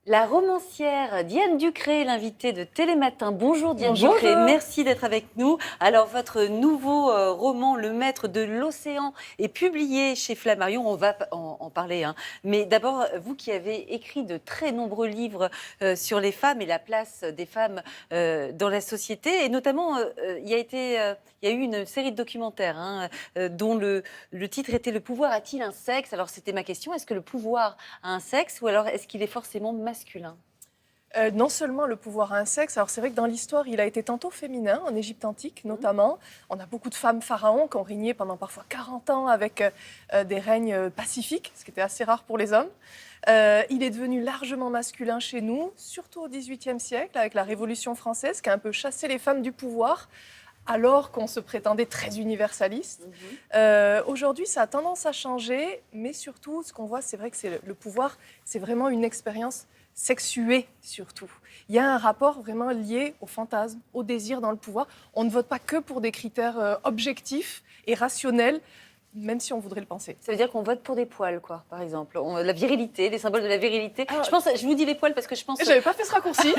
La romancière Diane Ducré, l'invitée de Télématin. Bonjour Diane Bonjour. Ducré, merci d'être avec nous. Alors votre nouveau roman, Le Maître de l'Océan, est publié chez Flammarion, on va en parler. Mais d'abord, vous qui avez écrit de très nombreux livres sur les femmes et la place des femmes dans la société, et notamment il y a eu une série de documentaires dont le titre était « Le pouvoir a-t-il un sexe ?» Alors c'était ma question, est-ce que le pouvoir a un sexe ou alors est-ce qu'il est forcément masculin? Non seulement le pouvoir a un sexe, alors c'est vrai que dans l'histoire, il a été tantôt féminin, en Égypte antique notamment. On a beaucoup de femmes pharaons qui ont régné pendant parfois 40 ans avec des règnes pacifiques, ce qui était assez rare pour les hommes. Il est devenu largement masculin chez nous, surtout au XVIIIe siècle, avec la Révolution française, qui a un peu chassé les femmes du pouvoir, alors qu'on se prétendait très universaliste. Aujourd'hui, ça a tendance à changer, mais surtout, ce qu'on voit, c'est vrai que le pouvoir, c'est vraiment une expérience sexuée, surtout. Il y a un rapport vraiment lié au fantasme, au désir dans le pouvoir. On ne vote pas que pour des critères objectifs et rationnels, même si on voudrait le penser. Ça veut dire qu'on vote pour des poils, quoi, par exemple. La virilité, les symboles de la virilité. Alors, je vous dis les poils parce que je pense... J'avais pas fait ce raccourci.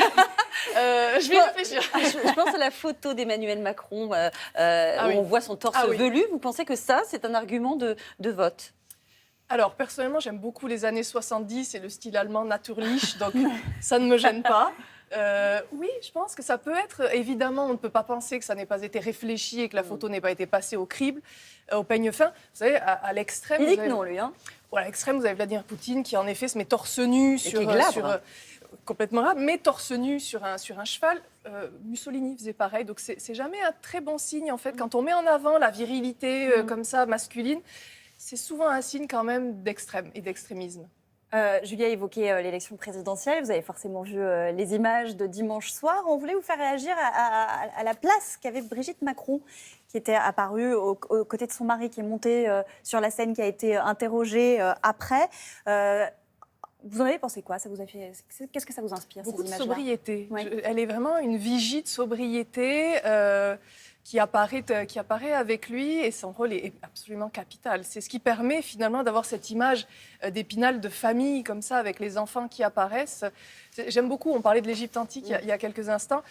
Je vais y réfléchir. Je pense à la photo d'Emmanuel Macron où on voit son torse velu. Vous pensez que ça, c'est un argument de vote? Alors, personnellement, j'aime beaucoup les années 70 et le style allemand Naturlich, donc ça ne me gêne pas. Oui, je pense que ça peut être. Évidemment, on ne peut pas penser que ça n'ait pas été réfléchi et que la photo n'ait pas été passée au crible, au peigne fin. Vous savez, à l'extrême. Il dit que non, lui. À l'extrême, vous avez Vladimir Poutine qui, en effet, se met torse nu complètement là, mais torse nu sur un cheval. Mussolini faisait pareil, donc c'est jamais un très bon signe, en fait. Quand on met en avant la virilité comme ça, masculine, c'est souvent un signe quand même d'extrême et d'extrémisme. Julia a évoqué l'élection présidentielle. Vous avez forcément vu les images de dimanche soir. On voulait vous faire réagir à la place qu'avait Brigitte Macron, qui était apparue aux côtés de son mari, qui est monté sur la scène, qui a été interrogé après. Vous en avez pensé quoi? Ça vous a fait... Qu'est-ce que ça vous inspire? Beaucoup ces de images-là? sobriété. Ouais. Elle est vraiment une vigie de sobriété qui apparaît avec lui, et son rôle est absolument capital. C'est ce qui permet finalement d'avoir cette image d'Épinal de famille comme ça, avec les enfants qui apparaissent. J'aime beaucoup, on parlait de l'Égypte antique il y a quelques instants.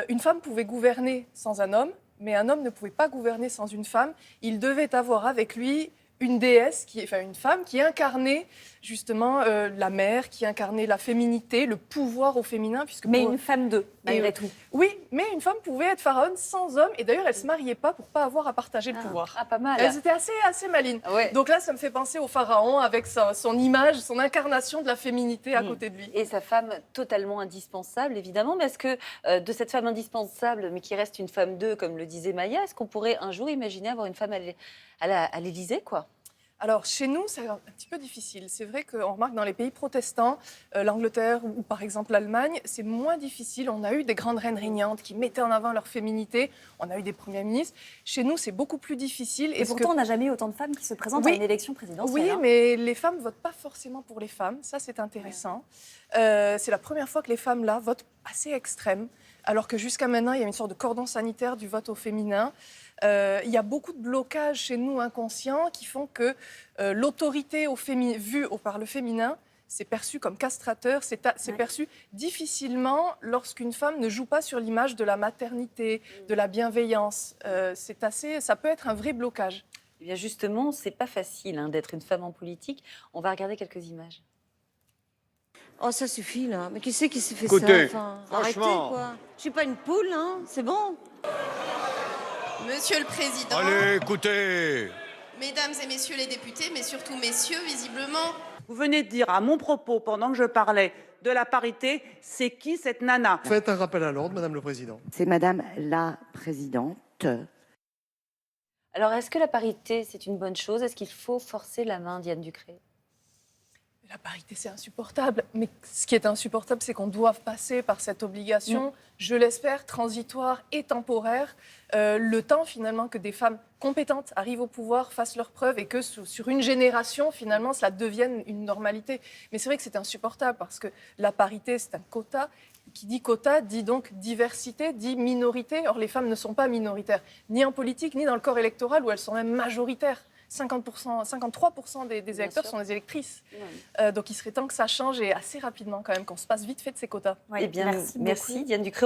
Une femme pouvait gouverner sans un homme, mais un homme ne pouvait pas gouverner sans une femme. Il devait avoir avec lui une déesse, une femme qui incarnait justement la mère, qui incarnait la féminité, le pouvoir au féminin. Mais une femme d'eux, malgré tout. Oui, mais une femme pouvait être pharaon sans homme, et d'ailleurs elle ne se mariait pas pour ne pas avoir à partager le pouvoir. Ah, pas mal. Elles étaient assez malines. Ouais. Donc là, ça me fait penser au pharaon avec son image, son incarnation de la féminité à côté de lui. Et sa femme totalement indispensable, évidemment. Mais est-ce que de cette femme indispensable, mais qui reste une femme d'eux, comme le disait Maya, est-ce qu'on pourrait un jour imaginer avoir une femme à l'Élysée, quoi? Alors, chez nous, c'est un petit peu difficile. C'est vrai qu'on remarque dans les pays protestants, l'Angleterre ou par exemple l'Allemagne, c'est moins difficile. On a eu des grandes reines régnantes qui mettaient en avant leur féminité. On a eu des premiers ministres. Chez nous, c'est beaucoup plus difficile. Et pourtant, on n'a jamais eu autant de femmes qui se présentent à une élection présidentielle. Oui, mais les femmes ne votent pas forcément pour les femmes. Ça, c'est intéressant. C'est la première fois que les femmes, là, votent assez extrême. Alors que jusqu'à maintenant, il y a une sorte de cordon sanitaire du vote au féminin. Il y a beaucoup de blocages chez nous inconscients qui font que l'autorité vue par le féminin, c'est perçu comme castrateur, c'est perçu difficilement lorsqu'une femme ne joue pas sur l'image de la maternité, de la bienveillance. Ça peut être un vrai blocage. Eh bien justement, c'est pas facile d'être une femme en politique. On va regarder quelques images. Oh, ça suffit, là. Mais qui c'est qui s'est fait Écoutez, ça? franchement. Arrêtez, quoi. Je suis pas une poule, hein. C'est bon. Monsieur le Président, Allez, écoutez. Mesdames et Messieurs les députés, mais surtout Messieurs, visiblement, Vous venez de dire à mon propos, pendant que je parlais de la parité, c'est qui cette nana? Faites un rappel à l'ordre, Madame le Président. C'est Madame la Présidente. Alors, est-ce que la parité, c'est une bonne chose? Est-ce qu'il faut forcer la main, Diane Ducré? La parité, c'est insupportable. Mais ce qui est insupportable, c'est qu'on doive passer par cette obligation, je l'espère, transitoire et temporaire. Le temps, finalement, que des femmes compétentes arrivent au pouvoir, fassent leurs preuves et que sur une génération, finalement, cela devienne une normalité. Mais c'est vrai que c'est insupportable parce que la parité, c'est un quota. Qui dit quota dit donc diversité, dit minorité. Or, les femmes ne sont pas minoritaires, ni en politique, ni dans le corps électoral où elles sont même majoritaires. 53% des électeurs sûr. sont des électrices. Ouais. Donc il serait temps que ça change et assez rapidement quand même, qu'on se passe vite fait de ces quotas. Ouais, Eh bien, merci beaucoup. merci Diane Ducré.